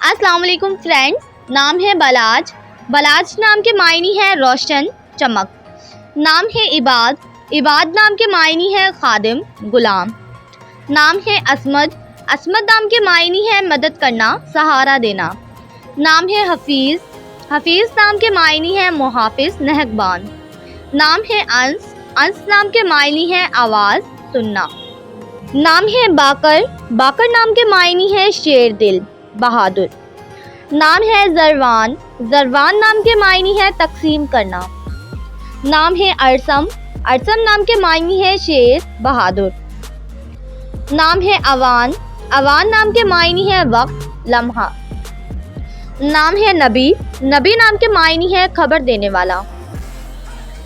अस्सलाम वालेकुम फ्रेंड्स। नाम है बलाज। बलाज नाम के मायनी है रोशन, चमक। नाम है इबाद। इबाद नाम के मायनी है खादिम, गुलाम। नाम है असमद। असमद नाम के मायनी है मदद करना, सहारा देना। नाम है हफीज़। हफीज़ नाम के मायनी है मुहाफिज, नहगबान। नाम है अंस। अंस नाम के मायनी है आवाज़, सुनना। नाम है बाकर। बाकर नाम के मायनी है शेर दिल, बहादुर। नाम है जरवान। जरवान नाम के मायनी है तकसीम करना। नाम है अरसम। अरसम नाम के मायनी है शेर, बहादुर। नाम है अवान। अवान नाम के मायनी है वक्त, लम्हा। नाम है नबी। नबी नाम के मायनी है खबर देने वाला।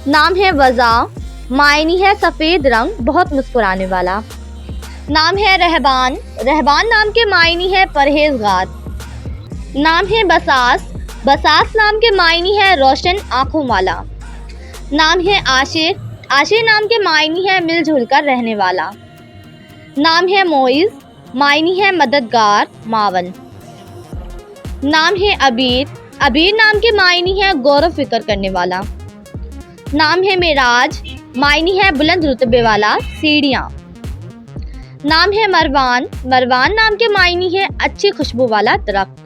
नाम है वज़ा। मायनी है सफ़ेद रंग, बहुत मुस्कुराने वाला। नाम है रहबान। रहबान नाम के मायनी है परहेजगार। नाम है बसास। बसास नाम के मायनी है रोशन आँखों वाला। नाम है आशिर। आशिर नाम के मायनी है मिलजुल कर रहने वाला। नाम है मोइज़। मायनी है मददगार, मावन। नाम है अबीर। अबीर नाम के मायनी है गौरव फिक्र करने वाला। नाम है मिराज। मायनी है बुलंद रुतबे वाला, सीढ़ियाँ। नाम है मरवान। मरवान नाम के मायनी है अच्छी खुशबू वाला दरख्त।